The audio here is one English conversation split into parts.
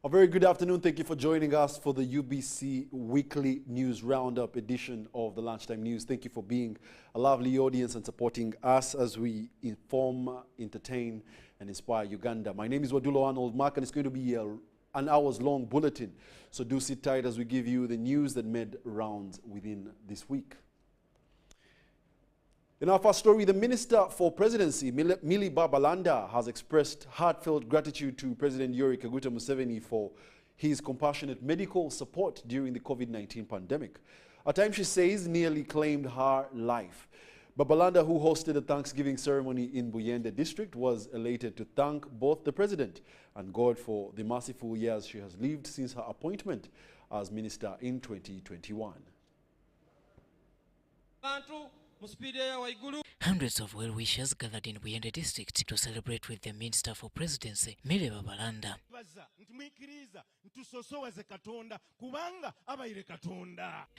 A very good afternoon. Thank you for joining us for the UBC Weekly News Roundup edition of the Lunchtime News. Thank you for being a lovely audience and supporting us as we inform, entertain, and inspire Uganda. My name is Wadulo Arnold Mark, and it's going to be an hours-long bulletin. So do sit tight as we give you the news that made rounds within this week. In our first story, the Minister for Presidency, Millie Babalanda, has expressed heartfelt gratitude to President Yoweri Kaguta Museveni for his compassionate medical support during the COVID-19 pandemic. At times, she says, nearly claimed her life. Babalanda, who hosted a Thanksgiving ceremony in Buyende district, was elated to thank both the President and God for the merciful years she has lived since her appointment as Minister in 2021. Hundreds of well-wishers gathered in Buyende district to celebrate with the Minister for Presidency, Millie Babalanda.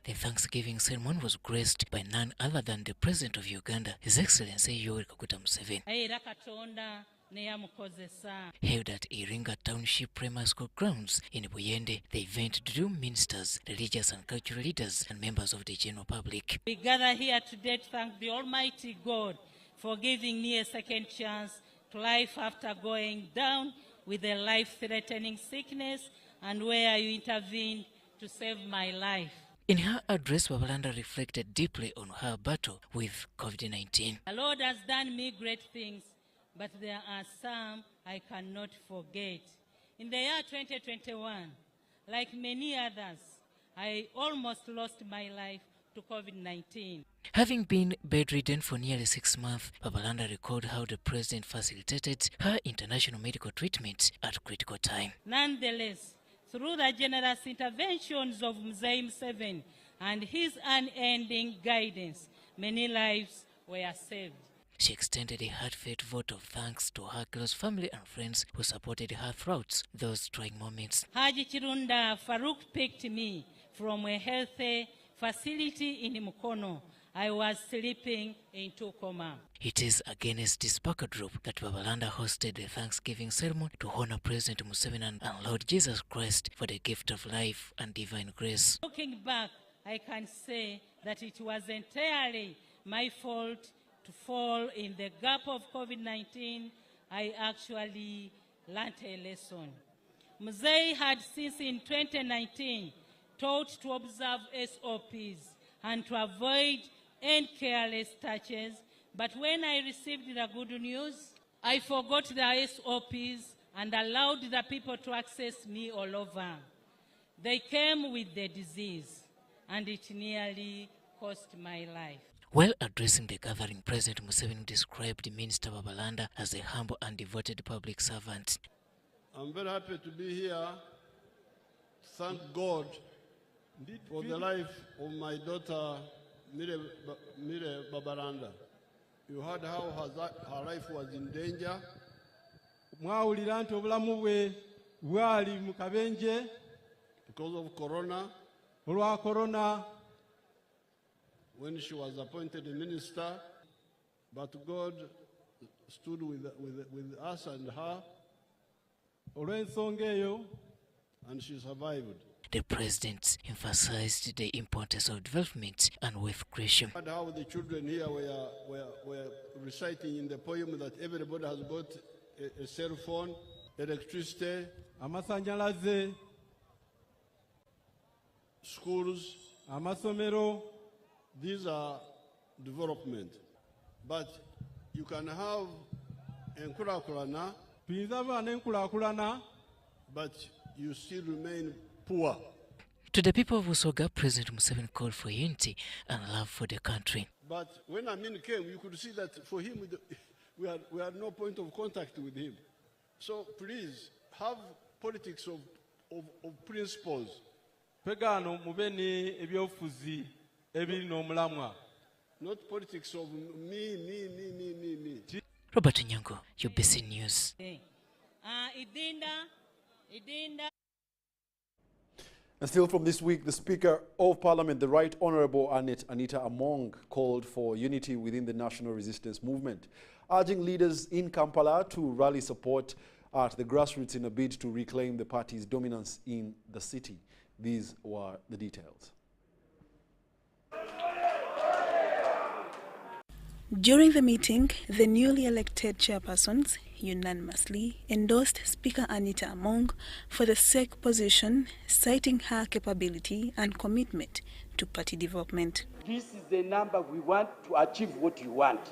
The Thanksgiving ceremony was graced by none other than the President of Uganda, His Excellency Yoweri Kaguta Museveni. Held at Iringa Township Primary School grounds in Buyende, the event drew ministers, religious and cultural leaders, and members of the general public. We gather here today to thank the Almighty God for giving me a second chance to life after going down with a life-threatening sickness and where you intervened to save my life. In her address, Babalanda reflected deeply on her battle with COVID-19. The Lord has done me great things, but there are some I cannot forget. In the year 2021, like many others, I almost lost my life to COVID-19. Having been bedridden for nearly 6 months, Babalanda recalled how the President facilitated her international medical treatment at critical time. Nonetheless, through the generous interventions of Mzee Museveni and his unending guidance, many lives were saved. She extended a heartfelt vote of thanks to her close family and friends who supported her throughout those trying moments. Haji Chirunda Farouk picked me from a healthy facility in Mukono. I was sleeping into coma. It is against this backdrop that Babalanda hosted the Thanksgiving ceremony to honor President Museveni and Lord Jesus Christ for the gift of life and divine grace. Looking back, I can say that it was entirely my fault to fall in the gap of COVID-19. I actually learned a lesson. Mzee had since in 2019 taught to observe SOPs and to avoid any careless touches. But when I received the good news, I forgot the SOPs and allowed the people to access me all over. They came with the disease, and it nearly cost my life. While addressing the gathering, President Museveni described Minister Babalanda as a humble and devoted public servant. I'm very happy to be here. Thank God for the life of my daughter, Millie Babalanda. You heard how her life was in danger. Because of corona. When she was appointed a minister, but God stood with us and her, and she survived. The President emphasized the importance of development and wealth creation. How the children here were reciting in the poem that everybody has got a cell phone, electricity, schools, these are development. But you can have enkulakulana, but you still remain poor. To the people of Usoga, President Museveni called for unity and love for the country. But when Amin came, you could see that for him, we had no point of contact with him. So please, have politics of principles. Not politics of me. Robert Nyango, UBC News. And still from this week, the Speaker of Parliament, the Right Honourable Anita Among, called for unity within the national resistance movement, urging leaders in Kampala to rally support at the grassroots in a bid to reclaim the party's dominance in the city. These were the details. During the meeting, the newly elected chairpersons unanimously endorsed Speaker Anita Among for the SEC position, citing her capability and commitment to party development. This is the number we want to achieve what you want.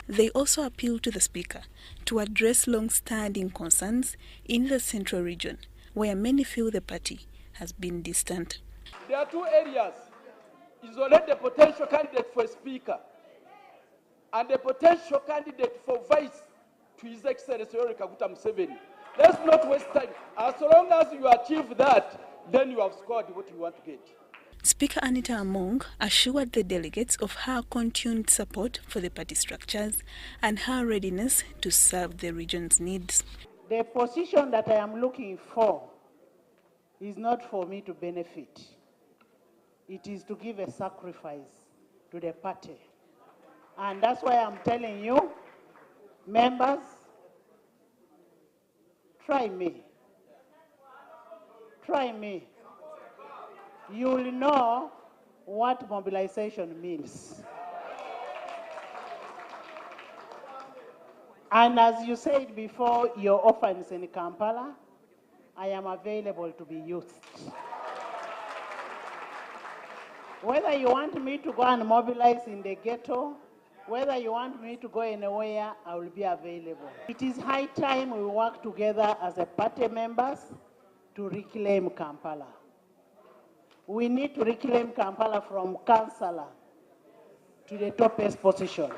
They also appealed to the Speaker to address long-standing concerns in the Central region, where many feel the party has been distant. There are two areas. Is already a potential candidate for Speaker and a potential candidate for Vice to His Excellency Yoweri Kaguta Museveni. Let's not waste time. As long as you achieve that, then you have scored what you want to get. Speaker Anita Among assured the delegates of her continued support for the party structures and her readiness to serve the region's needs. The position that I am looking for is not for me to benefit. It is to give a sacrifice to the party. And that's why I'm telling you, members, try me. Try me. You will know what mobilization means. And as you said before, your orphans in Kampala, I am available to be used. Whether you want me to go and mobilize in the ghetto, whether you want me to go anywhere, I will be available. It is high time we work together as a party members to reclaim Kampala. We need to reclaim Kampala from councillor to the topest position.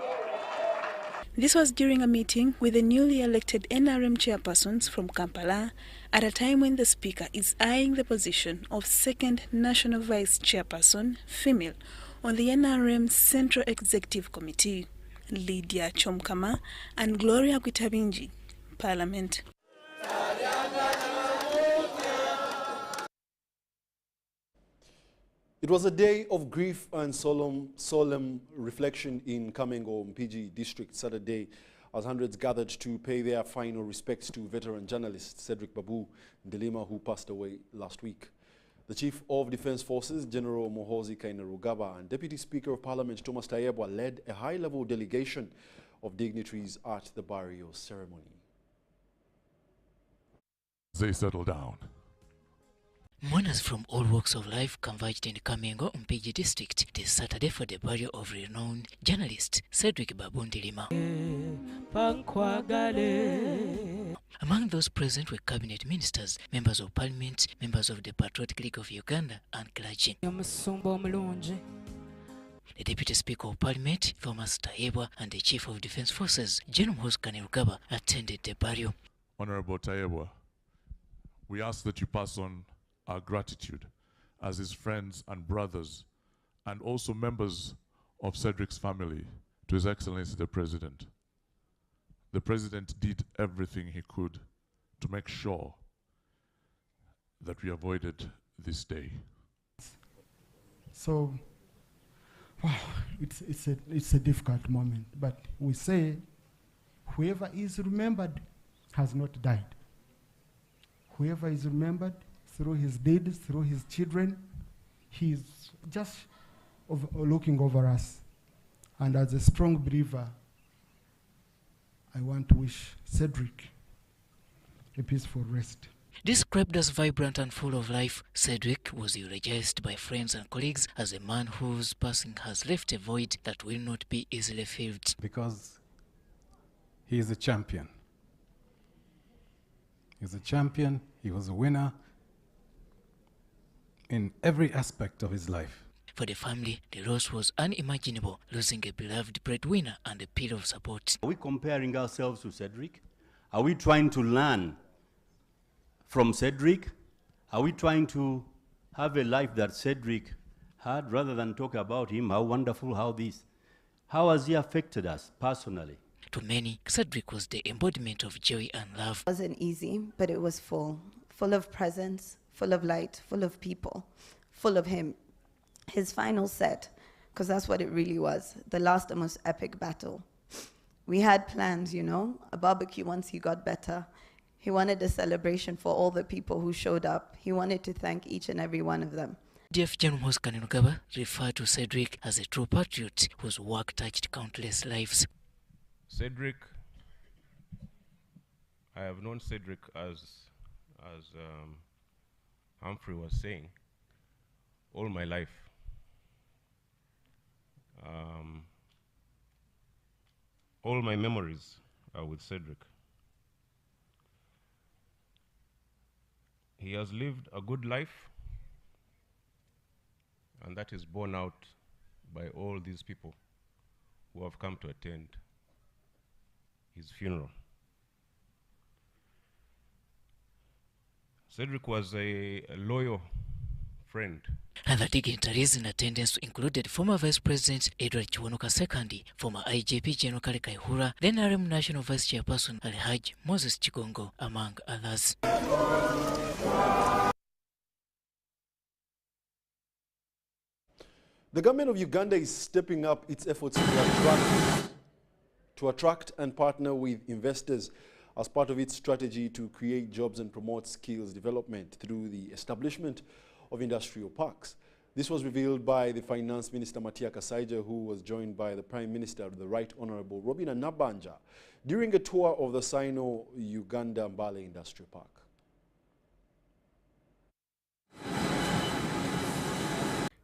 This was during a meeting with the newly elected NRM chairpersons from Kampala at a time when the Speaker is eyeing the position of second National Vice Chairperson, female, on the NRM Central Executive Committee, Lydia Chomkama and Gloria Kwitabinji, Parliament. It was a day of grief and solemn reflection in Kamengo, Mpigi district Saturday, as hundreds gathered to pay their final respects to veteran journalist Cedric Babunda, who passed away last week. The Chief of Defense Forces, General Muhoozi Kainerugaba, and Deputy Speaker of Parliament Thomas Tayebwa led a high-level delegation of dignitaries at the burial ceremony. They settle down. Mourners from all walks of life converged in Kamengo, Mpigi district this Saturday for the burial of renowned journalist Cedric Babunda. Among those present were cabinet ministers, members of parliament, members of the Patriotic League of Uganda, and clergy. The Deputy Speaker of Parliament, Thomas Tayebwa, and the Chief of Defense Forces, General Muhoozi Kainerugaba, attended the burial. Honorable Tayebwa, we ask that you pass on our gratitude as his friends and brothers, and also members of Cedric's family, to His Excellency the President. The President did everything he could to make sure that we avoided this day. So, wow, it's a difficult moment, but we say whoever is remembered has not died. Whoever is remembered through his deeds, through his children, he's just looking over us. And as a strong believer, I want to wish Cedric a peaceful rest. Described as vibrant and full of life, Cedric was eulogized by friends and colleagues as a man whose passing has left a void that will not be easily filled. Because he is a champion. He's a champion, he was a winner in every aspect of his life. For the family, the loss was unimaginable, losing a beloved breadwinner and a pillar of support. Are we comparing ourselves to Cedric? Are we trying to learn from Cedric? Are we trying to have a life that Cedric had rather than talk about him, how wonderful, how this? How has he affected us personally? To many, Cedric was the embodiment of joy and love. It wasn't easy, but it was full of presence, full of light, full of people, full of him. His final set, because that's what it really was, the last and most epic battle, We had plans, you know, a barbecue once he got better. He wanted a celebration for all the people who showed up. He wanted to thank each and every one of them. DF General Moses Kanunugaba referred to Cedric as a true patriot whose work touched countless lives. Cedric, I have known Cedric as Humphrey was saying, all my life. All my memories are with Cedric. He has lived a good life, and that is borne out by all these people who have come to attend his funeral. Cedric was a loyal friend. Other dignitaries in attendance included former Vice President Edward Chiwonoka II, former IGP General Kale Kaihura, then RM National Vice Chairperson Alhaji Moses Chigongo, among others. The government of Uganda is stepping up its efforts to attract and partner with investors as part of its strategy to create jobs and promote skills development through the establishment of industrial parks. This was revealed by the Finance Minister Matia Kasaija, who was joined by the Prime Minister, the Right Honourable Robina Nabanja, during a tour of the Sino Uganda Mbale Industrial Park.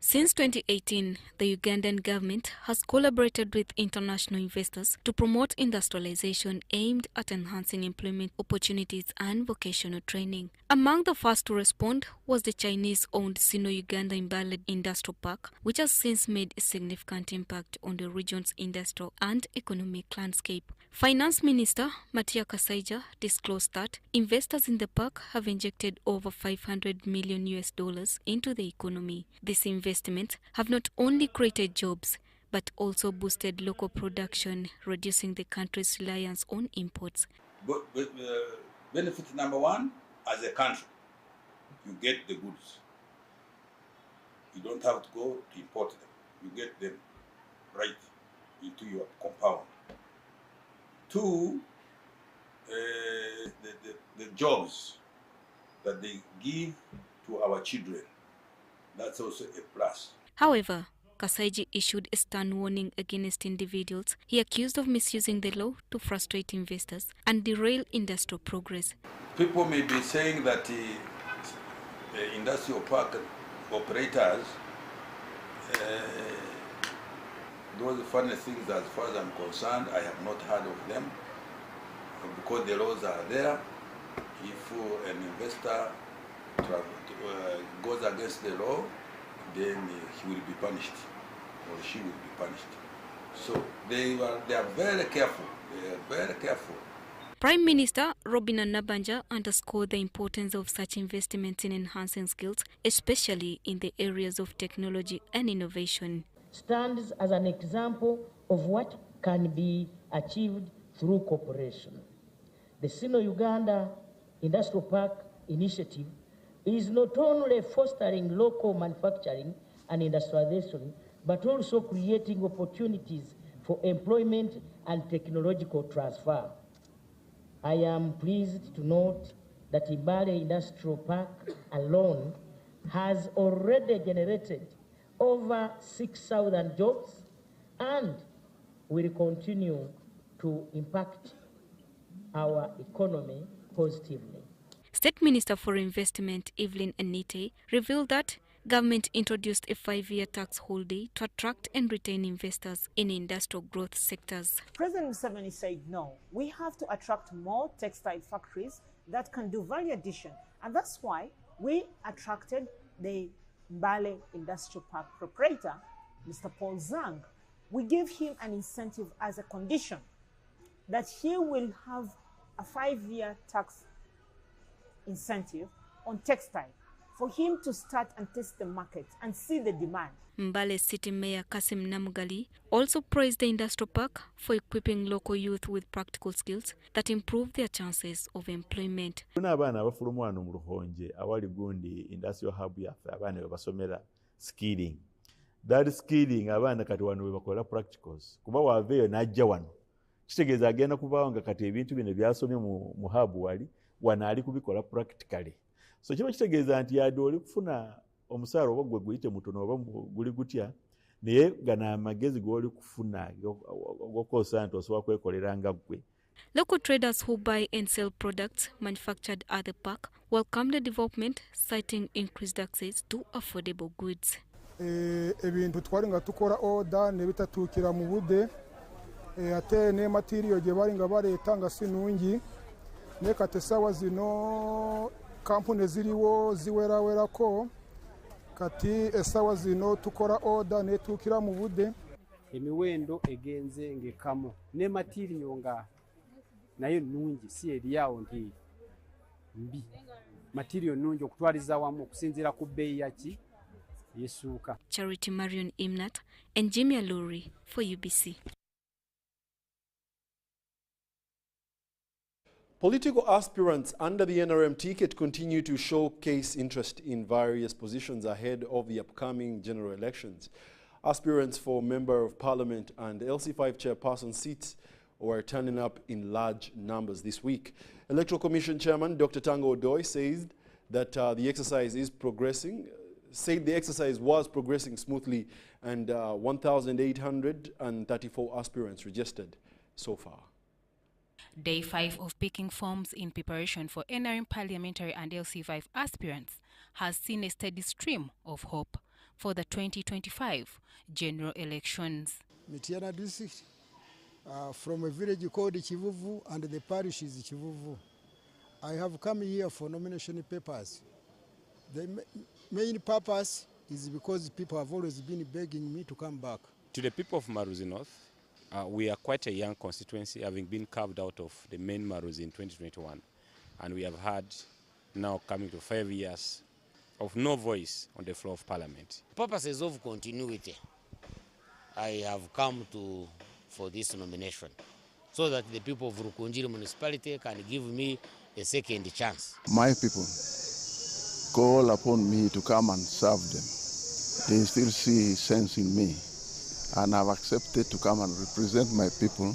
Since 2018, the Ugandan government has collaborated with international investors to promote industrialization aimed at enhancing employment opportunities and vocational training. Among the first to respond was the Chinese-owned Sino Uganda Mbale Industrial Park, which has since made a significant impact on the region's industrial and economic landscape. Finance Minister Matia Kasaija disclosed that investors in the park have injected over $500 million into the economy. This investment have not only created jobs, but also boosted local production, reducing the country's reliance on imports. But benefit number one, as a country, you get the goods. You don't have to go to import them. You get them right into your compound. Two, the jobs that they give to our children, that's also a plus. However, Kasaiji issued a stern warning against individuals he accused of misusing the law to frustrate investors and derail industrial progress. People may be saying that the industrial park operators, those funny things, as far as I'm concerned, I have not heard of them, because the laws are there. If an investor goes against the law, then he will be punished, or she will be punished. So they are very careful. They are very careful. Prime Minister Robina Nabanja underscored the importance of such investments in enhancing skills, especially in the areas of technology and innovation. Stands as an example of what can be achieved through cooperation. The Sino Uganda Industrial Park initiative is not only fostering local manufacturing and industrialization, but also creating opportunities for employment and technological transfer. I am pleased to note that Mbale Industrial Park alone has already generated over 6,000 jobs and will continue to impact our economy positively. State Minister for Investment Evelyn Anite revealed that government introduced a 5-year tax holiday to attract and retain investors in industrial growth sectors. President Museveni said no, we have to attract more textile factories that can do value addition, and that's why we attracted the Mbale Industrial Park proprietor, Mr. Paul Zhang. We gave him an incentive as a condition that he will have a 5-year tax incentive on textile for him to start and test the market and see the demand. Mbale City Mayor Kasim Namugali also praised the industrial park for equipping local youth with practical skills that improve their chances of employment. Abaana abafuluma wano mu Luhonje awali gundi industrial hub yaffe abaana we basomera skilling. That skilling abaana kati wano we bakola practicals. Kuba waaveeyo n'ajja wano kitegeeza agenda kubaawo nga kati ebintu bino byasomye mu hub wali wana ali kubikola practically. So kiba kitegeeza nti yadde oli kufuna omusaala oba gwe guyite mutono oba guli gutya, naye gana amagezi g'oli kufuna gokosa nti osobola kwekolera nga ggwe. Local traders who buy and sell products manufactured at the park welcome the development, citing increased access to affordable goods. Ebintu twali nga tukola order ne bitatuukira mu budde, ate ne material gye bali nga baleeta nga si nungi, ne kati essaawa zino kampuni ziriwo ziwerawerako, kati essaawa zino tukola order netuukira mu budde. Emiwendo egenze ng'ekamu ne material nga nayo nungi, si eriawo nti mbi. Material nungi okutwaliza wamu okusinziira ku bbeeyi yaki yesuuka. Charity Marion Imnat and Jimmy Aluri for UBC. Political aspirants under the NRM ticket continue to showcase interest in various positions ahead of the upcoming general elections. Aspirants for Member of Parliament and LC5 chairperson seats were turning up in large numbers this week. Electoral Commission Chairman Dr. Tanga Odoi says that the exercise was progressing smoothly, and 1,834 aspirants registered so far. Day 5 of picking forms in preparation for NRM parliamentary and LC5 aspirants has seen a steady stream of hope for the 2025 general elections. Mitiana district, from a village called Chivuvu, and the parish is Chivuvu. I have come here for nomination papers. The main purpose is because people have always been begging me to come back. To the people of Maruzi North, we are quite a young constituency, having been carved out of the main Maruzi in 2021. And we have had now coming to 5 years of no voice on the floor of Parliament. Purposes of continuity, I have come for this nomination so that the people of Rukunjiri municipality can give me a second chance. My people call upon me to come and serve them. They still see sense in me, and I've accepted to come and represent my people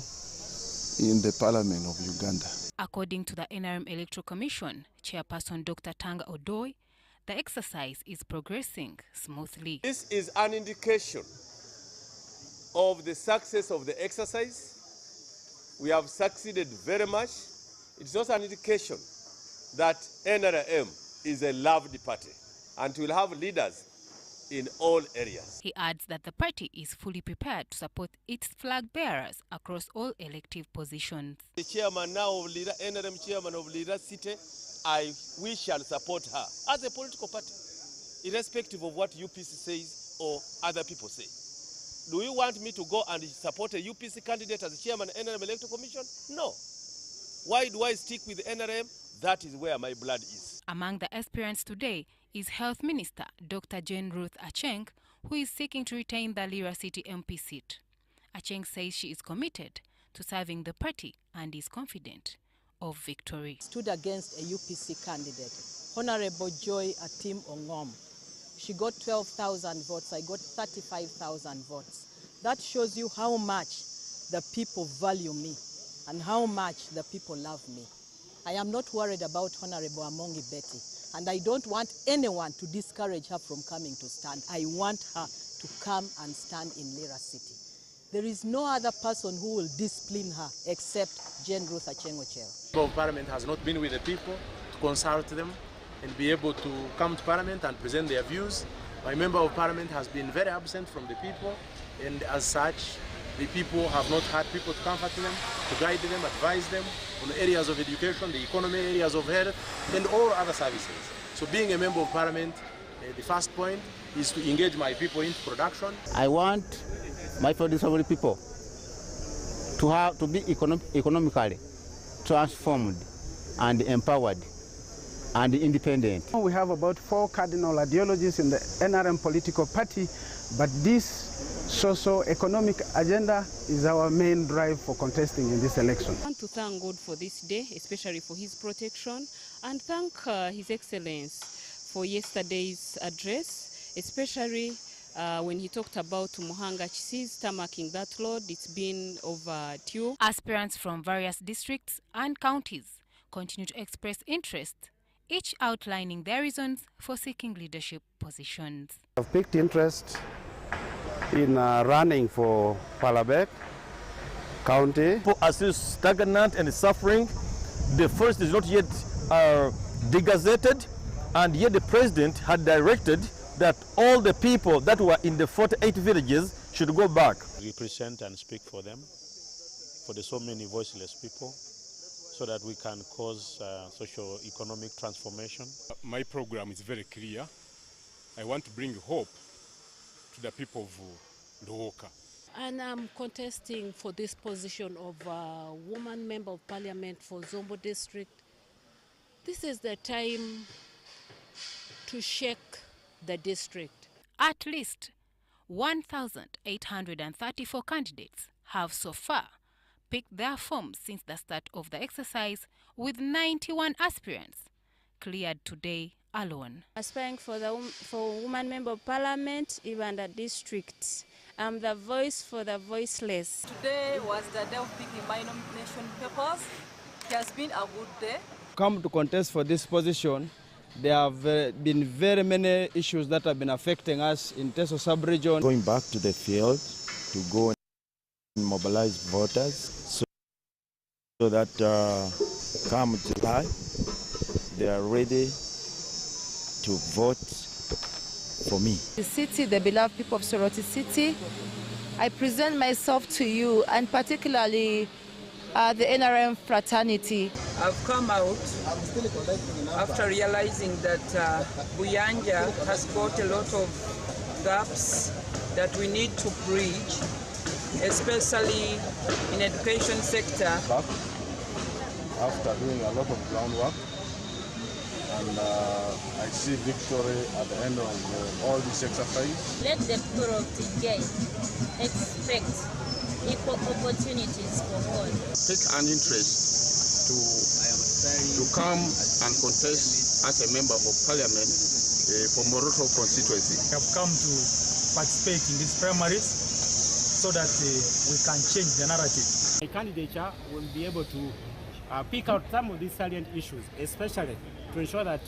in the Parliament of Uganda. According to the NRM Electoral Commission Chairperson Dr. Tanga Odoi, the exercise is progressing smoothly. This is an indication of the success of the exercise. We have succeeded very much. It's also an indication that NRM is a loved party and will have leaders in all areas. He adds that the party is fully prepared to support its flag bearers across all elective positions. The chairman now of Leader, NRM chairman of Leader City, we shall support her as a political party, irrespective of what UPC says or other people say. Do you want me to go and support a UPC candidate as chairman of NRM Electoral Commission? No. Why do I stick with NRM? That is where my blood is. Among the aspirants today is Health Minister Dr. Jane Ruth Acheng, who is seeking to retain the Lira City MP seat. Acheng says she is committed to serving the party and is confident of victory. Stood against a UPC candidate, Honorable Joy Atim Ongom. She got 12,000 votes, I got 35,000 votes. That shows you how much the people value me and how much the people love me. I am not worried about Honorable Amongi Betty, and I don't want anyone to discourage her from coming to stand. I want her to come and stand in Lira City. There is no other person who will discipline her except Jane Ruth Acheng Ochero. The Member of Parliament has not been with the people to consult them and be able to come to Parliament and present their views. My Member of Parliament has been very absent from the people, and as such, the people have not had people to comfort them, to guide them, advise them on the areas of education, the economy, areas of health, and all other services. So being a Member of Parliament, the first point is to engage my people into production. I want my fellow people to be economically transformed and empowered and independent. We have about 4 cardinal ideologies in the NRM political party, but this socio-economic agenda is our main drive for contesting in this election. I want to thank God for this day, especially for his protection, and thank His Excellency for yesterday's address, especially when he talked about Muhanga Chisi's tarmacking that road. It's been overdue. Aspirants from various districts and counties continue to express interest, each outlining their reasons for seeking leadership positions. I've picked interest in running for Palabek County. People are still stagnant and suffering. The forest is not yet degazetted, and yet the president had directed that all the people that were in the 48 villages should go back. Represent and speak for them, for the so many voiceless people, so that we can cause socio-economic transformation. My program is very clear. I want to bring hope to the people of Luoka. And I'm contesting for this position of woman member of parliament for Zombo district. This is the time to shake the district. At least 1,834 candidates have so far picked their forms since the start of the exercise, with 91 aspirants cleared today alone. Aspiring for woman member of parliament, Uganda district. I'm the voice for the voiceless. Today was the day of picking my nomination papers. It has been a good day. Come to contest for this position. There have been very many issues that have been affecting us in Teso sub-region. Going back to the field to go and mobilize voters so that come July, they are ready to vote for me. The city, the beloved people of Soroti City, I present myself to you, and particularly the NRM fraternity. I've come out after realizing that Buyanja has got a lot of gaps that we need to bridge, especially in education sector. After doing a lot of groundwork, and I see victory at the end of all this exercise. Let the people of TJ expect equal opportunities for all. Take an interest to come and contest as a member of parliament for Moroto constituency. I have come to participate in these primaries so that we can change the narrative. My candidature will be able to pick out some of these salient issues, especially to ensure that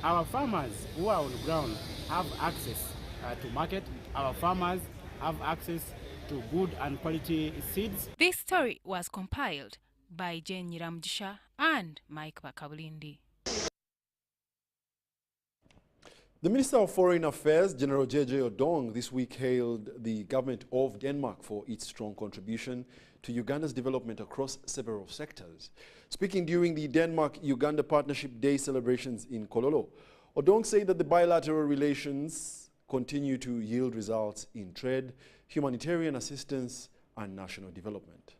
our farmers who are on the ground have access to market, our farmers have access to good and quality seeds. This story was compiled by Jane Nyiramjisha and Mike Bakabulindi. The Minister of Foreign Affairs, General J.J. Odong, this week hailed the government of Denmark for its strong contribution to Uganda's development across several sectors. Speaking during the Denmark-Uganda Partnership Day celebrations in Kololo, Odong said that the bilateral relations continue to yield results in trade, humanitarian assistance, and national development.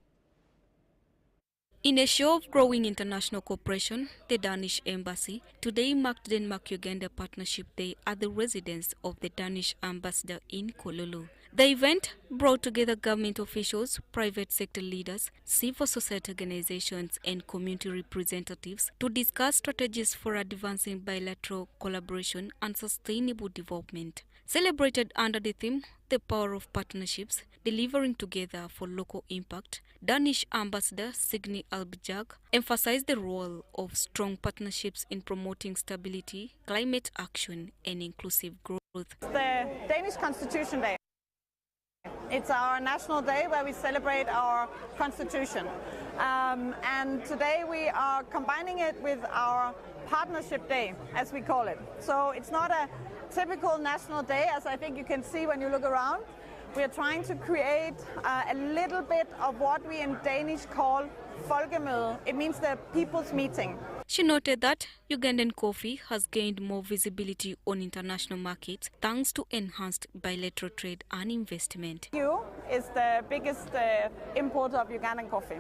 In a show of growing international cooperation, the Danish Embassy today marked Denmark-Uganda Partnership Day at the residence of the Danish ambassador in Kololo. The event brought together government officials, private sector leaders, civil society organizations, and community representatives to discuss strategies for advancing bilateral collaboration and sustainable development. Celebrated under the theme, The Power of Partnerships, Delivering Together for Local Impact, Danish Ambassador Signe Albjerg emphasized the role of strong partnerships in promoting stability, climate action, and inclusive growth. The Danish Constitution Day. It's our national day where we celebrate our constitution. And today we are combining it with our Partnership Day, as we call it. So it's not a typical national day, as I think you can see when you look around. We are trying to create a little bit of what we in Danish call folkemøde. It means the people's meeting. She noted that Ugandan coffee has gained more visibility on international markets thanks to enhanced bilateral trade and investment. EU is the biggest importer of Ugandan coffee.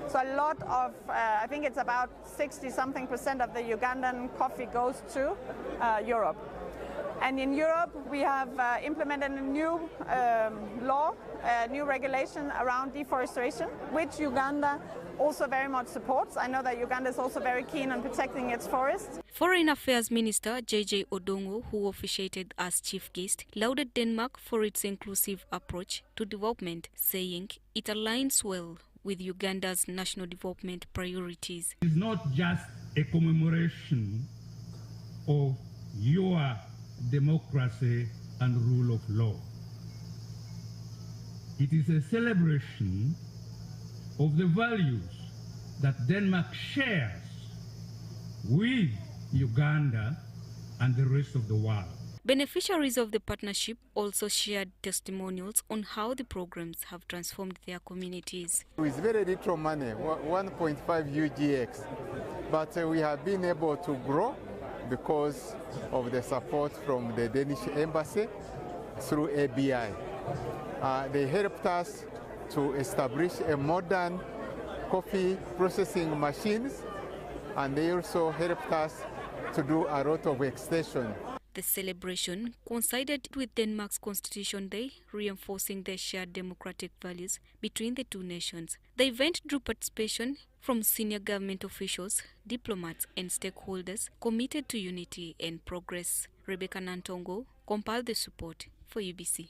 So a lot of, I think it's about 60-something% of the Ugandan coffee goes to Europe. And in Europe, we have implemented a new law, a new regulation around deforestation, which Uganda also very much supports. I know that Uganda is also very keen on protecting its forests. Foreign Affairs Minister J.J. Odongo, who officiated as chief guest, lauded Denmark for its inclusive approach to development, saying it aligns well with Uganda's national development priorities. It's not just a commemoration of your democracy and rule of law. It is a celebration of the values that Denmark shares with Uganda and the rest of the world. Beneficiaries of the partnership also shared testimonials on how the programs have transformed their communities. With very little money, 1.5 UGX, but we have been able to grow because of the support from the Danish embassy through ABI. They helped us to establish a modern coffee processing machines, and they also helped us to do a lot of extension. The celebration coincided with Denmark's Constitution Day, reinforcing the shared democratic values between the two nations. The event drew participation from senior government officials, diplomats and stakeholders committed to unity and progress. Rebecca Nantongo compiled the support for UBC.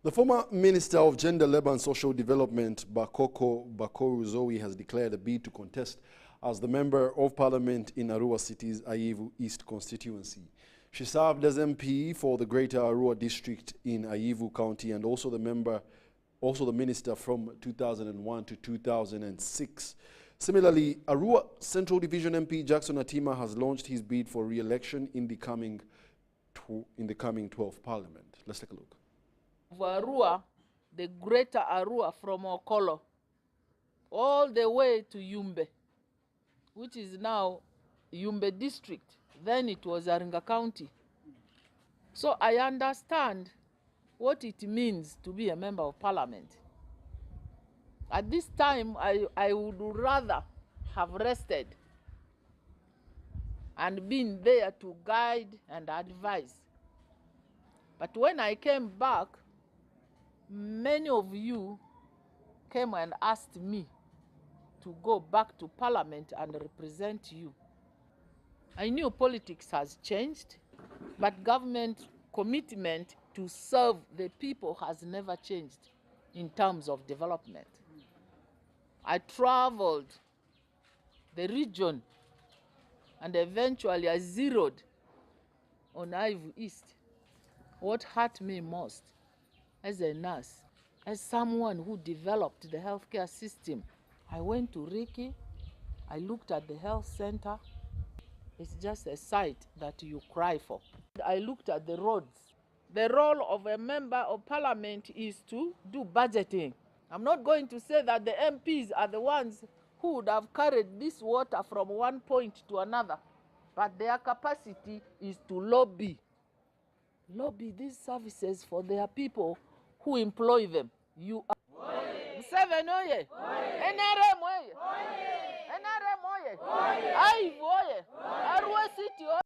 The former Minister of Gender, Labour and Social Development, Bakoko Bakor, has declared a bid to contest as the Member of Parliament in Arua City's Ayivu East constituency. She served as MP for the Greater Arua District in Ayivu County and also the Minister from 2001 to 2006. Similarly, Arua Central Division MP Jackson Atima has launched his bid for re-election in the coming 12th Parliament. Let's take a look. Arua, the Greater Arua from Okolo, all the way to Yumbe, which is now Yumbe District. Then it was Aringa County. So I understand what it means to be a member of parliament. At this time, I would rather have rested and been there to guide and advise. But when I came back, many of you came and asked me to go back to parliament and represent you. I knew politics has changed, but government commitment to serve the people has never changed in terms of development. I traveled the region and eventually I zeroed on Ayivu East. What hurt me most as a nurse, as someone who developed the healthcare system, I went to Riki, I looked at the health center. It's just a sight that you cry for. I looked at the roads. The role of a member of parliament is to do budgeting. I'm not going to say that the MPs are the ones who would have carried this water from one point to another, but their capacity is to lobby these services for their people who employ them. You are Seven oye. NRM oye. NRM oye. Ayivu oye. Arua City oye.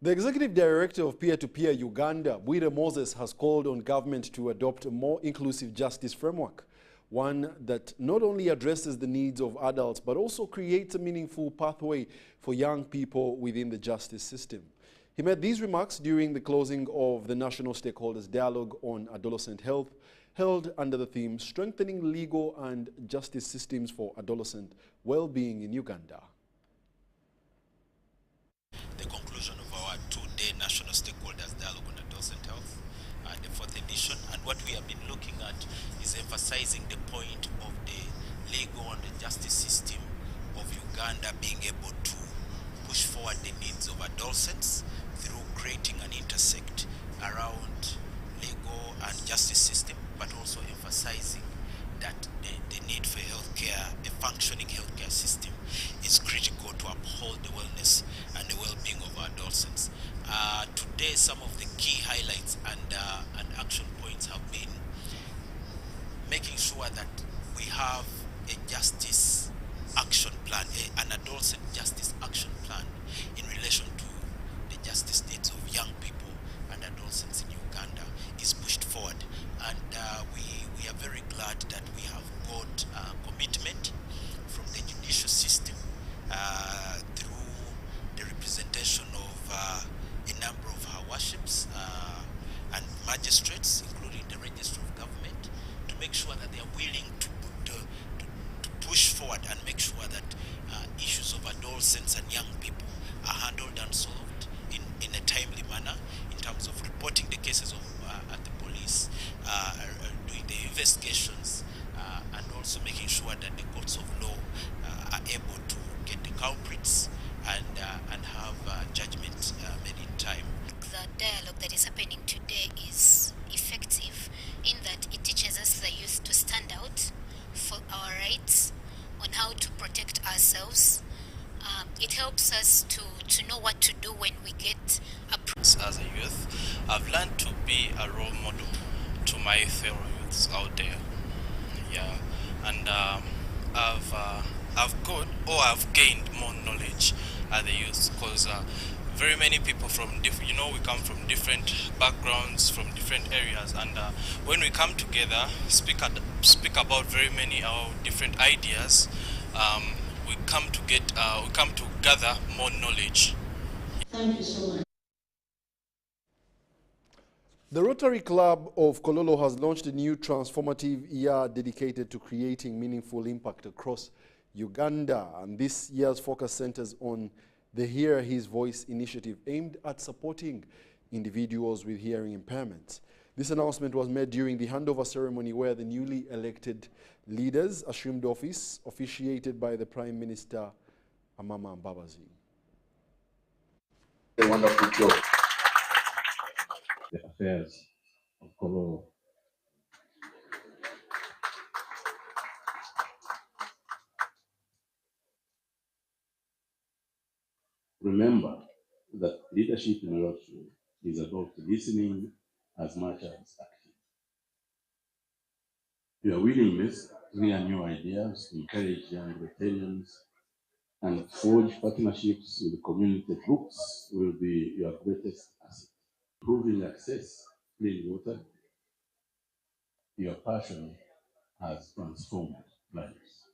The Executive Director of Peer-to-Peer Uganda, Bua Moses, has called on government to adopt a more inclusive justice framework, one that not only addresses the needs of adults but also creates a meaningful pathway for young people within the justice system. He made these remarks during the closing of the National Stakeholders Dialogue on Adolescent Health, held under the theme Strengthening Legal and Justice Systems for Adolescent Well-Being in Uganda. The conclusion of our two-day National Stakeholders Dialogue on Adolescent Health, the fourth edition, and what we have been looking at is emphasizing the point of the legal and the justice system of Uganda being able to push forward the needs of adolescents through creating an intersect around legal and justice system, but also emphasizing that the need for healthcare, a functioning healthcare system, is critical to uphold the wellness and the well-being of our adolescents. Today, some of the key highlights and action points have been making sure that we have a justice action plan, an adolescent justice putting the cases at the police, doing the investigations, and also making sure that the courts of law are able to get the culprits and have judgment made in time. The dialogue that is happening today is effective in that it teaches us, the youth, to stand out for our rights, on how to protect ourselves. It helps us to know what to do when we get approached. As a youth, I've learned to be a role model to my fellow youths out there. Yeah, and I've gained more knowledge as a youth, because very many people from different, we come from different backgrounds, from different areas, and when we come together, speak about very many different ideas, we come to gather more knowledge. Thank you so much. The Rotary Club of Kololo has launched a new transformative year dedicated to creating meaningful impact across Uganda, and this year's focus centers on the Hear His Voice initiative aimed at supporting individuals with hearing impairments. This announcement was made during the handover ceremony where the newly elected leaders assumed office, officiated by the Prime Minister, Amama Mbabazi. A wonderful job. The affairs of Kololo. Remember that leadership in Rotary is about listening as much as acting. Your willingness to hear new ideas, encourage young Rotarians, and forge partnerships with community groups will be your greatest asset. Improving access, clean water, your passion has transformed lives.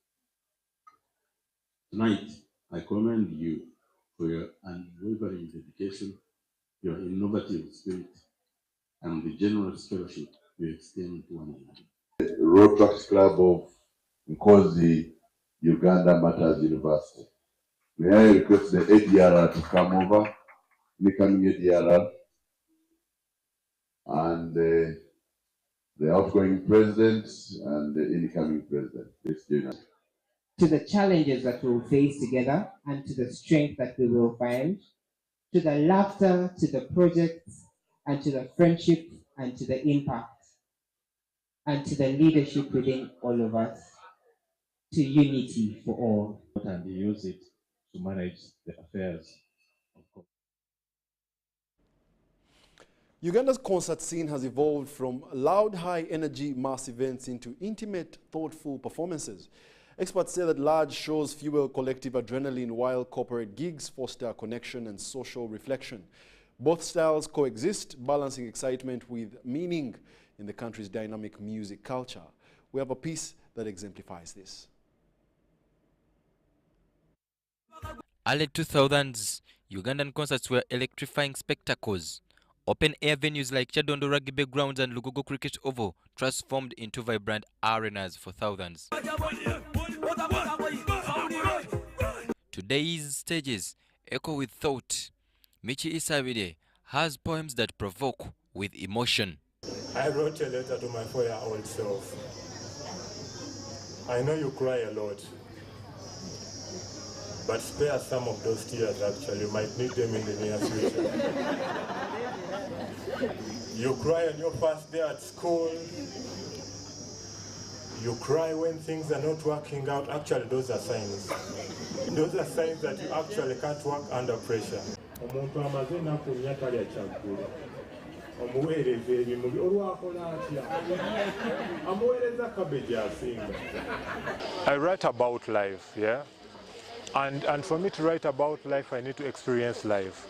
Tonight, I commend you for your unwavering dedication, your innovative spirit, and the generous fellowship you extend to one another. Rotary Club of Nkozi, Uganda Matters University. May I request the ADRR to come over, incoming ADRR, and the outgoing president and the incoming president. Please join us. To the challenges that we'll face together and to the strength that we will find, to the laughter, to the projects, and to the friendship, and to the impact, and to the leadership within all of us, to unity for all. And use it to manage the affairs of Uganda's concert scene has evolved from loud, high-energy mass events into intimate, thoughtful performances. Experts say that large shows fuel collective adrenaline while corporate gigs foster connection and social reflection. Both styles coexist, balancing excitement with meaning in the country's dynamic music culture. We have a piece that exemplifies this. Early 2000s, Ugandan concerts were electrifying spectacles. Open-air venues like Chadondo Rugby Grounds and Lugogo Cricket Oval transformed into vibrant arenas for thousands. Today's stages echo with thought. Michi Isabide has poems that provoke with emotion. I wrote a letter to my 4-year-old self. I know you cry a lot, but spare some of those tears actually. You might need them in the near future. You cry on your first day at school. You cry when things are not working out. Actually, those are signs. Those are signs that you actually can't work under pressure. I write about life, yeah? And for me to write about life, I need to experience life.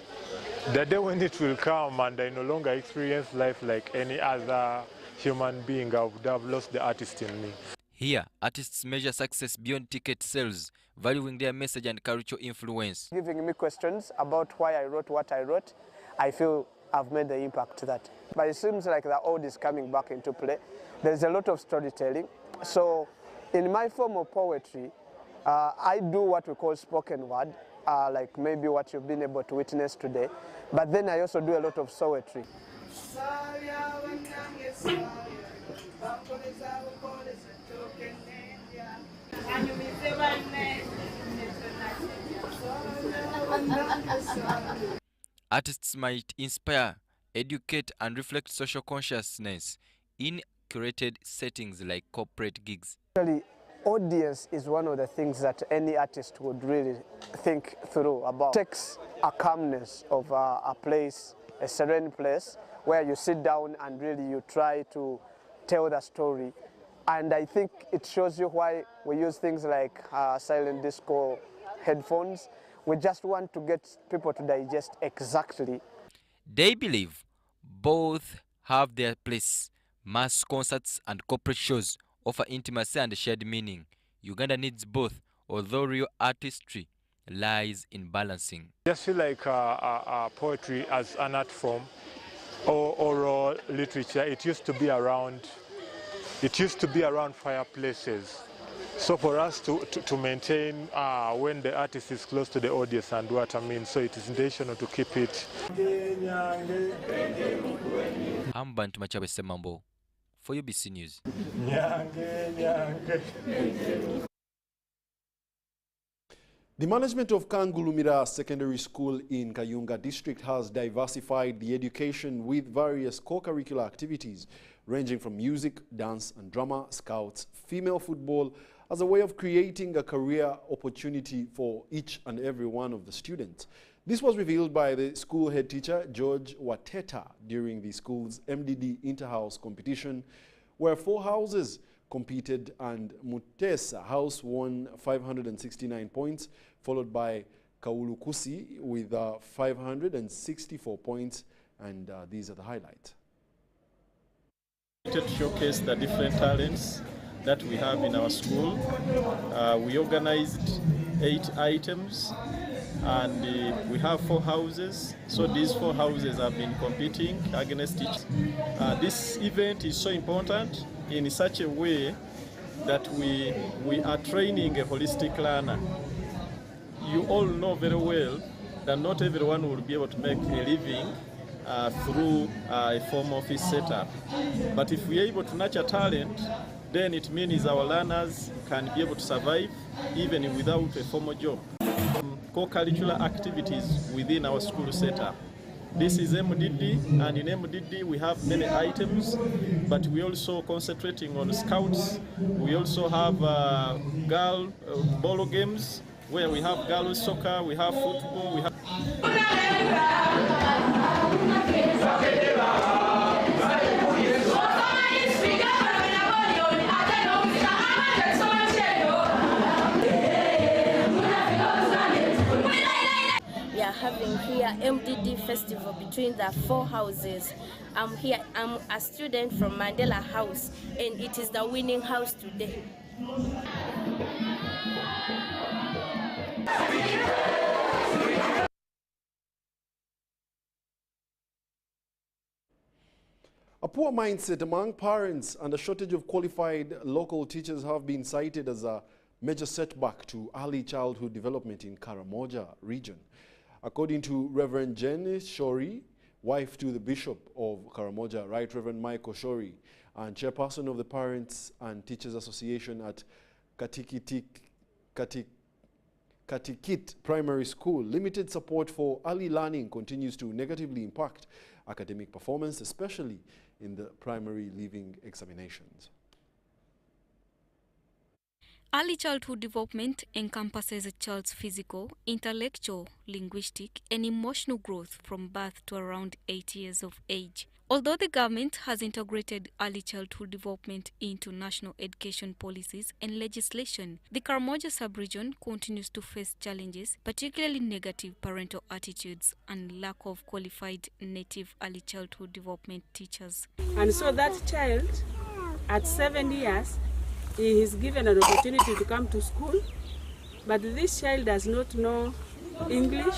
The day when it will come and I no longer experience life like any other human being, I would have lost the artist in me. Here, artists measure success beyond ticket sales, valuing their message and cultural influence. Giving me questions about why I wrote what I wrote, I feel I've made the impact to that. But it seems like the old is coming back into play. There's a lot of storytelling. So in my form of poetry, I do what we call spoken word, like maybe what you've been able to witness today. But then I also do a lot of poetry. Artists might inspire, educate, and reflect social consciousness in curated settings like corporate gigs. Actually, audience is one of the things that any artist would really think through about. It takes a calmness of a place, a serene place, where you sit down and really you try to tell the story. And I think it shows you why we use things like silent disco headphones. We just want to get people to digest exactly. They believe both have their place. Mass concerts and corporate shows offer intimacy and shared meaning. Uganda needs both, although real artistry lies in balancing. Just feel like poetry as an art form or oral literature, it used to be around fireplaces. So for us to maintain when the artist is close to the audience and what I mean, so it is intentional to keep it. I'm Bantu Machabe Semambo for UBC News. The management of Kangulum Secondary School in Kayunga district has diversified the education with various co-curricular activities ranging from music, dance and drama, scouts, female football, as a way of creating a career opportunity for each and every one of the students. This was revealed by the school head teacher, George Wateta, during the school's MDD Interhouse competition, where 4 houses competed and Mutesa House won 569 points, followed by Kaulukusi with 564 points, and these are the highlights. To showcase the different talents that we have in our school. We organized 8 items and we have 4 houses. So these 4 houses have been competing against each. This event is so important in such a way that we are training a holistic learner. You all know very well that not everyone will be able to make a living through a form office setup. But if we are able to nurture talent, then it means our learners can be able to survive even without a formal job. Co-curricular activities within our school setup. This is MDD, and in MDD we have many items, but we also concentrating on scouts. We also have girl ball games, where we have girls soccer, we have football, we have... We are having here MDD festival between the 4 houses. I'm a student from Mandela House, and it is the winning house today. A poor mindset among parents and a shortage of qualified local teachers have been cited as a major setback to early childhood development in Karamoja region. According to Reverend Jenny Shori, wife to the Bishop of Karamoja, Right Reverend Michael Shori, and chairperson of the Parents and Teachers Association at Katikit Primary School, limited support for early learning continues to negatively impact academic performance, especially in the primary leaving examinations. Early childhood development encompasses a child's physical, intellectual, linguistic, and emotional growth from birth to around 8 years of age. Although the government has integrated early childhood development into national education policies and legislation, the Karamoja sub-region continues to face challenges, particularly negative parental attitudes and lack of qualified native early childhood development teachers. And so that child, at 7 years, he is given an opportunity to come to school, but this child does not know English,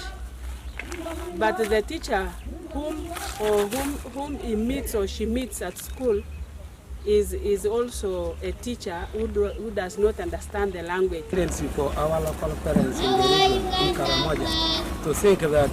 but the teacher whom he meets or she meets at school is also a teacher who does not understand the language. For our local parents in the region, Karamoja to think that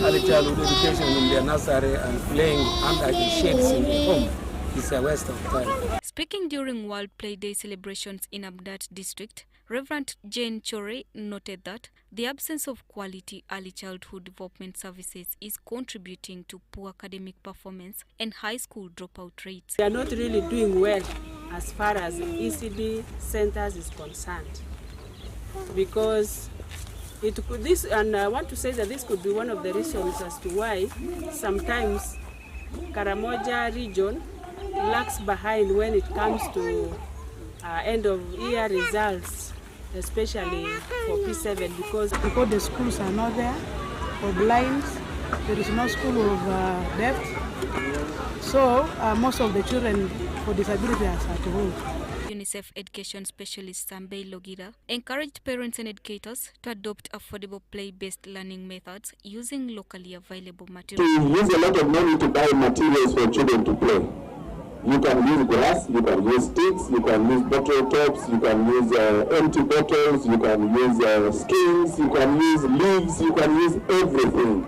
early childhood education in the nursery and playing under the shades in the home is a waste of time. Speaking during World Play Day celebrations in Abdat district, Reverend Jane Chore noted that the absence of quality early childhood development services is contributing to poor academic performance and high school dropout rates. We are not really doing well as far as ECD centers is concerned, because I want to say that this could be one of the reasons as to why sometimes Karamoja region lags behind when it comes to end of year results, especially for P7, because the schools are not there for blind, there is no school of deaf, so most of the children for disability are at home. UNICEF education specialist Sambei Logira encouraged parents and educators to adopt affordable play-based learning methods using locally available materials. We use a lot of money to buy materials for children to play. You can use grass, you can use sticks, you can use bottle tops, you can use empty bottles, you can use skins, you can use leaves, you can use everything.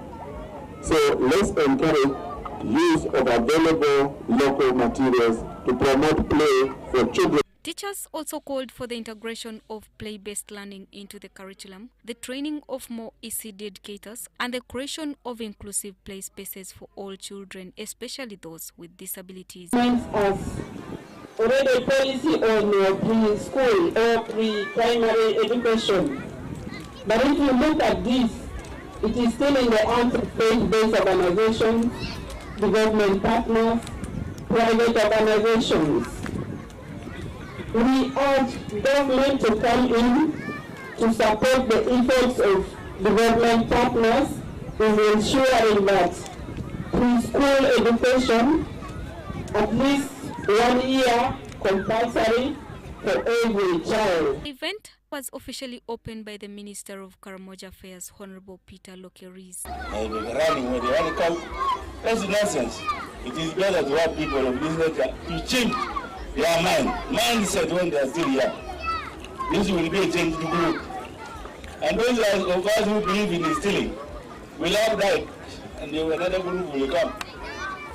So let's encourage use of available local materials to promote play for children. Teachers also called for the integration of play-based learning into the curriculum, the training of more ECD educators, and the creation of inclusive play spaces for all children, especially those with disabilities. Of already a policy on preschool or pre-primary education. But if you look at this, it is still in the hands of faith-based organizations, development partners, private organizations. We urge government to come in to support the efforts of development partners in ensuring that preschool education, at least 1 year compulsory for every child. The event was officially opened by the Minister of Karamoja Affairs, Honorable Peter Lokeris. Running where they want to come, that's nonsense. It is better to have people of this nature to change their mindset when they are still here. This will be a change to group. And those of us who believe in stealing will have died, and another group will come,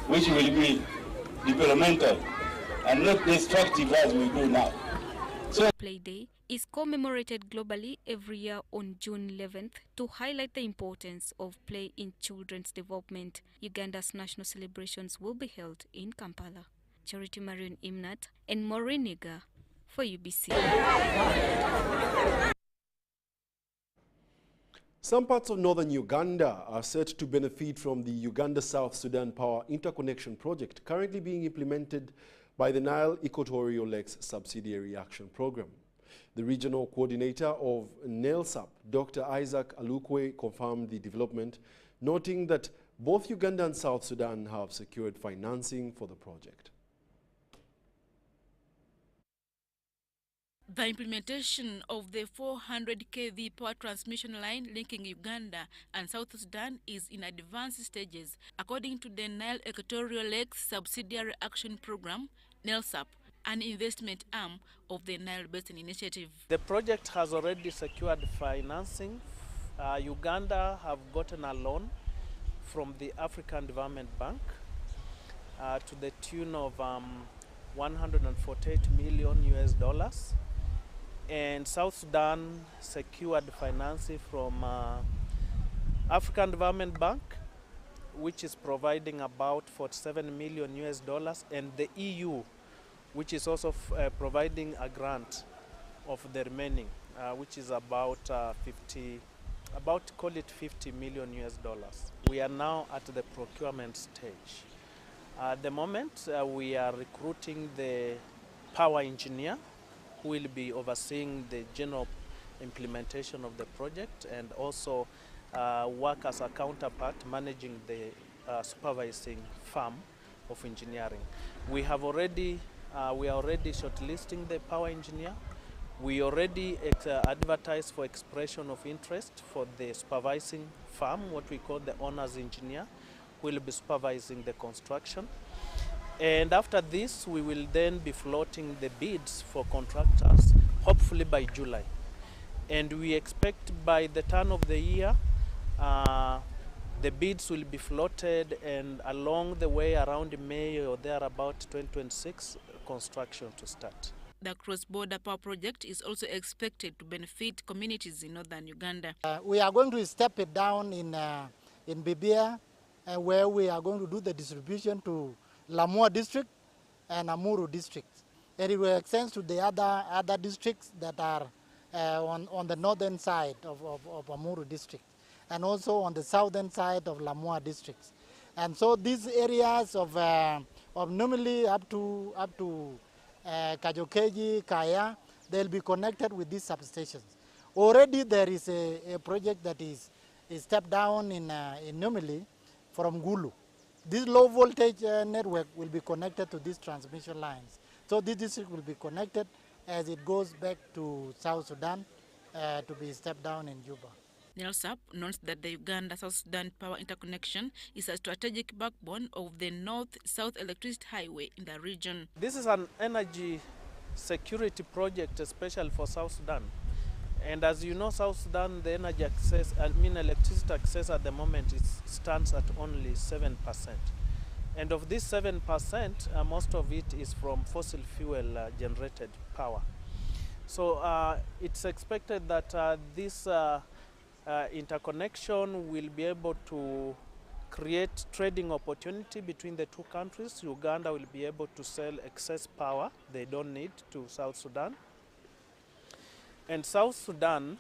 which will be developmental and not destructive as we do now. So Play Day is commemorated globally every year on June 11th to highlight the importance of play in children's development. Uganda's national celebrations will be held in Kampala. Charity Marion Imnat and Maureen Niga for UBC. Some parts of northern Uganda are set to benefit from the Uganda-South Sudan Power Interconnection project currently being implemented by the Nile Equatorial Lakes Subsidiary Action Program. The regional coordinator of NELSAP, Dr. Isaac Alukwe, confirmed the development, noting that both Uganda and South Sudan have secured financing for the project. The implementation of the 400 kV power transmission line linking Uganda and South Sudan is in advanced stages, according to the Nile Equatorial Lakes Subsidiary Action Program, NELSAP, an investment arm of the Nile Basin Initiative. The project has already secured financing. Uganda have gotten a loan from the African Development Bank to the tune of $148 million US. And South Sudan secured financing from African Development Bank, which is providing about $47 million US, and the EU, which is also providing a grant of the remaining, which is about call it $50 million US. We are now at the procurement stage. At the moment, we are recruiting the power engineer who will be overseeing the general implementation of the project and also work as a counterpart managing the supervising firm of engineering. We are already shortlisting the power engineer. We already advertised for expression of interest for the supervising firm, what we call the owner's engineer, who will be supervising the construction. And after this, we will then be floating the bids for contractors, hopefully by July. and we expect by the turn of the year the bids will be floated, and along the way around May or thereabout 2026, construction to start. The cross-border power project is also expected to benefit communities in northern Uganda. We are going to step it down in Bibia, where we are going to do the distribution to Lamua district and Amuru district. And it will extend to the other districts that are on the northern side of Amuru district, and also on the southern side of Lamua districts. And so these areas of normally up to Kajokeji, Kaya, they'll be connected with these substations. Already there is a project that is stepped down in Numili from Gulu. This low voltage network will be connected to these transmission lines. So this district will be connected as it goes back to South Sudan to be stepped down in Juba. NELSAP notes that the Uganda-South Sudan power interconnection is a strategic backbone of the north-south electricity highway in the region. This is an energy security project, especially for South Sudan. And as you know, South Sudan, the energy access, electricity access at the moment stands at only 7%. And of this 7%, most of it is from fossil fuel generated power. So it's expected that this interconnection will be able to create trading opportunity between the two countries. Uganda will be able to sell excess power they don't need to South Sudan. And South Sudan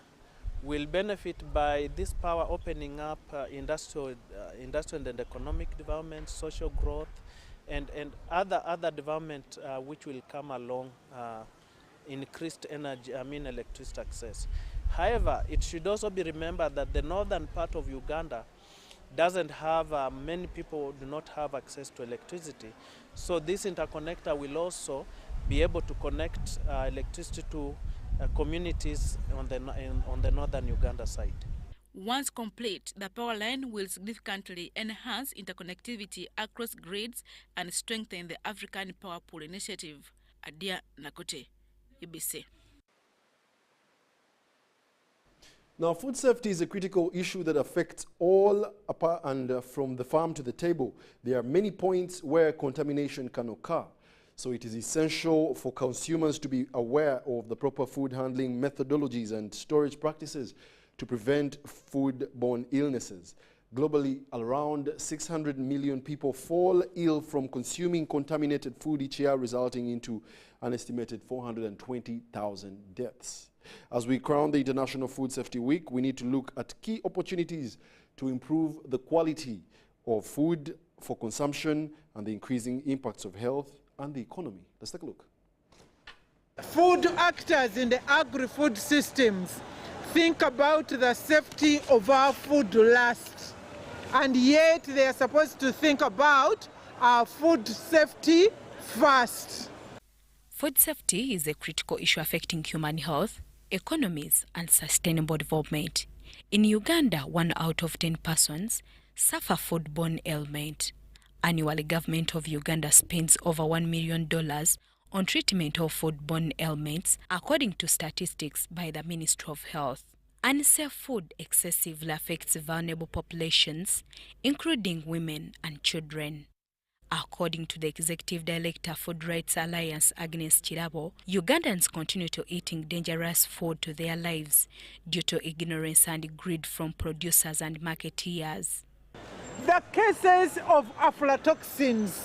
will benefit by this power opening up industrial and economic development, social growth, and other development which will come along increased energy, electricity access. However, it should also be remembered that the northern part of Uganda doesn't have, many people do not have access to electricity. So this interconnector will also be able to connect electricity to communities on the northern Uganda side. Once complete, the power line will significantly enhance interconnectivity across grids and strengthen the African Power Pool Initiative. Adia Nakote, UBC. Now, food safety is a critical issue that affects all and from the farm to the table. There are many points where contamination can occur. So it is essential for consumers to be aware of the proper food handling methodologies and storage practices to prevent foodborne illnesses. Globally, around 600 million people fall ill from consuming contaminated food each year, resulting into an estimated 420,000 deaths. As we crown the International Food Safety Week, we need to look at key opportunities to improve the quality of food for consumption and the increasing impacts of health and the economy. Let's take a look. Food actors in the agri-food systems think about the safety of our food last, and yet they are supposed to think about our food safety first. Food safety is a critical issue affecting human health, economies, and sustainable development. In Uganda, 1 out of 10 persons suffer foodborne ailment. Annually, government of Uganda spends over $1 million on treatment of foodborne ailments, according to statistics by the Ministry of Health. Unsafe food excessively affects vulnerable populations, including women and children. According to the Executive Director Food Rights Alliance, Agnes Chirabo, Ugandans continue to eating dangerous food to their lives due to ignorance and greed from producers and marketeers. The cases of aflatoxins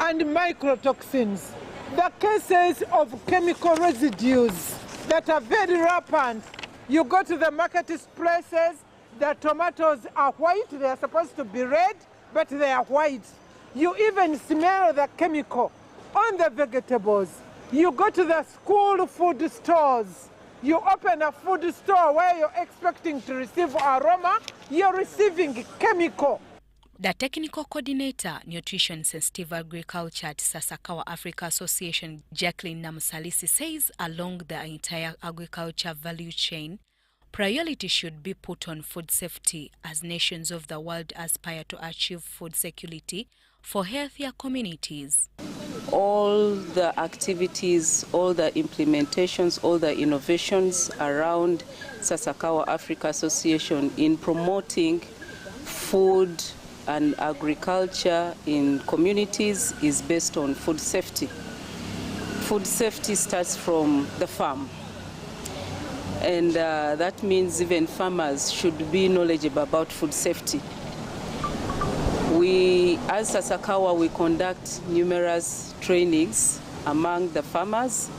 and mycotoxins, the cases of chemical residues that are very rampant. You go to the marketplaces, the tomatoes are white, they are supposed to be red, but they are white. You even smell the chemical on the vegetables. You go to the school food stores, you open a food store where you're expecting to receive aroma, you're receiving chemical. The Technical Coordinator, Nutrition Sensitive Agriculture at Sasakawa Africa Association, Jacqueline Namusalisi, says along the entire agriculture value chain, priority should be put on food safety as nations of the world aspire to achieve food security for healthier communities. All the activities, all the implementations, all the innovations around Sasakawa Africa Association in promoting food and agriculture in communities is based on food safety. Food safety starts from the farm. And that means even farmers should be knowledgeable about food safety. We, as Sasakawa, we conduct numerous trainings among the farmers.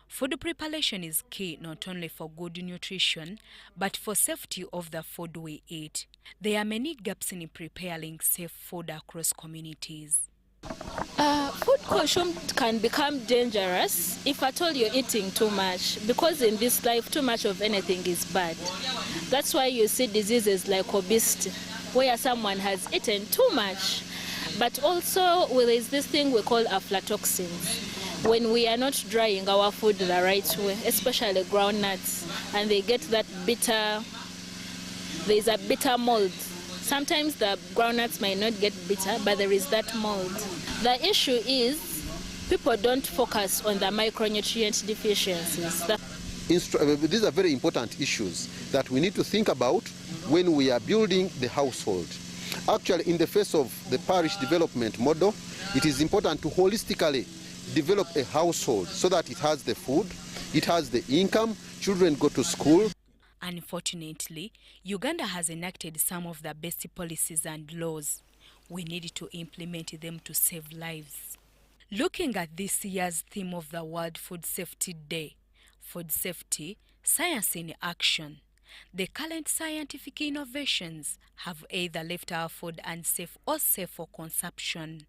Food preparation is key not only for good nutrition, but for safety of the food we eat. There are many gaps in preparing safe food across communities. Food consumption can become dangerous if at all you're eating too much, because in this life too much of anything is bad. That's why you see diseases like obesity, where someone has eaten too much. But also there is this thing we call aflatoxins. When we are not drying our food the right way, especially groundnuts, and they get that bitter, there's a bitter mold. Sometimes the groundnuts might not get bitter, but there is that mold. The issue is people don't focus on the micronutrient deficiencies. These are very important issues that we need to think about when we are building the household. Actually, in the face of the parish development model, it is important to holistically develop a household so that it has the food, it has the income, children go to school. Unfortunately, Uganda has enacted some of the best policies and laws. We need to implement them to save lives. Looking at this year's theme of the World Food Safety Day, Food Safety, Science in Action, the current scientific innovations have either left our food unsafe or safe for consumption.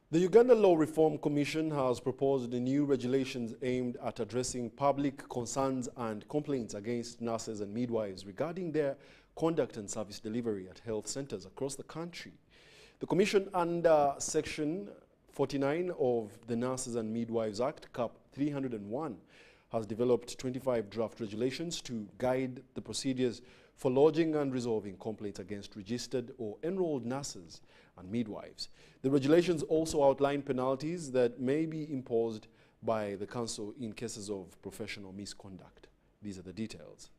The Uganda Law Reform Commission has proposed new regulations aimed at addressing public concerns and complaints against nurses and midwives regarding their conduct and service delivery at health centers across the country. The Commission, under Section 49 of the Nurses and Midwives Act, Cap 301, has developed 25 draft regulations to guide the procedures for lodging and resolving complaints against registered or enrolled nurses and midwives. The regulations also outline penalties that may be imposed by the Council in cases of professional misconduct. These are the details.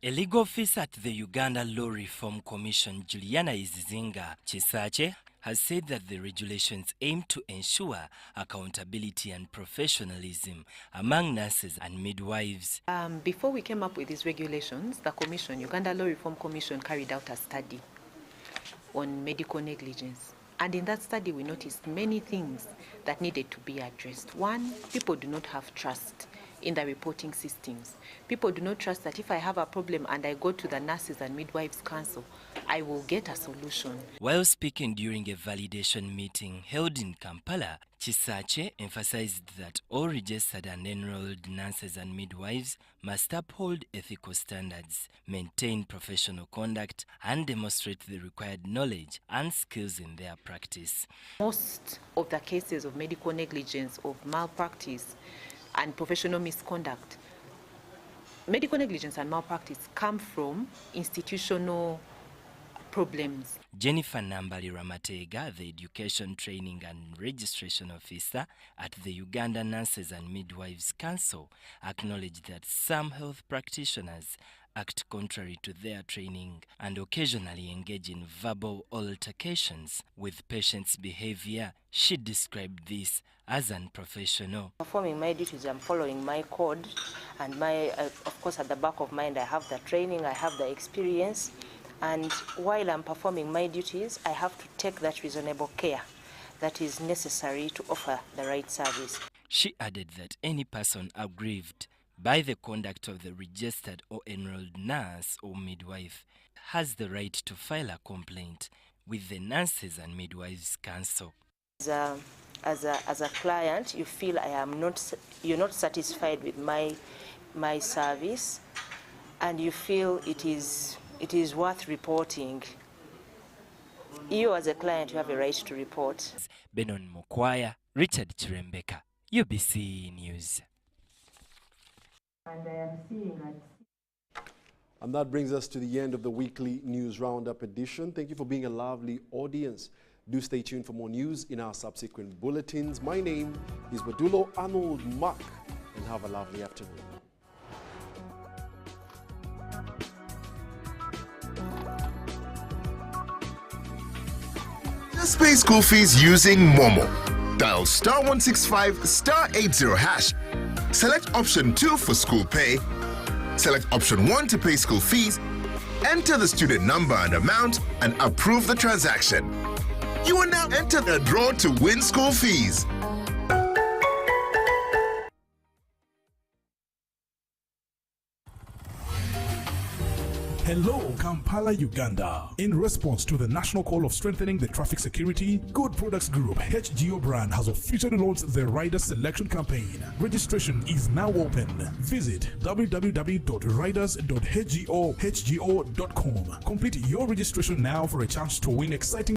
A legal officer at the Uganda Law Reform Commission, Juliana Izizinga Chisache, has said that the regulations aim to ensure accountability and professionalism among nurses and midwives. Before we came up with these regulations, the Commission, Uganda Law Reform Commission, carried out a study on medical negligence. And in that study, we noticed many things that needed to be addressed. One, people do not have trust in the reporting systems. People do not trust that if I have a problem and I go to the Nurses and Midwives Council, I will get a solution. While speaking during a validation meeting held in Kampala, Chisache emphasized that all registered and enrolled nurses and midwives must uphold ethical standards, maintain professional conduct, and demonstrate the required knowledge and skills in their practice. Most of the cases of medical negligence, of malpractice, and professional misconduct, medical negligence and malpractice come from institutional problems. Jennifer Nambali Ramatega, the Education Training and Registration Officer at the Uganda Nurses and Midwives Council, acknowledged that some health practitioners act contrary to their training and occasionally engage in verbal altercations with patients' behavior. She described this as unprofessional. Performing my duties, I'm following my code, and of course at the back of mind I have the training, I have the experience, and while I'm performing my duties, I have to take that reasonable care that is necessary to offer the right service. She added that any person aggrieved by the conduct of the registered or enrolled nurse or midwife has the right to file a complaint with the Nurses and Midwives Council. As a client, you feel you're not satisfied with my service, and you feel it is worth reporting. You as a client, you have a right to report. Benon Mukwaya, Richard Chirembeka, UBC News. And that brings us to the end of the weekly News Roundup edition. Thank you for being a lovely audience. Do stay tuned for more news in our subsequent bulletins. My name is Wadulo Arnold Mark, and have a lovely afternoon. Just pay school fees using Momo. Dial *165 *80#. Select option 2 for school pay. Select option 1 to pay school fees. Enter the student number and amount and approve the transaction. You are now entered a draw to win school fees. Hello, Kampala, Uganda. In response to the national call of strengthening the traffic security, Good Products Group HGO brand has officially launched the Rider Selection Campaign. Registration is now open. Visit www.riders.hgo.com. Complete your registration now for a chance to win exciting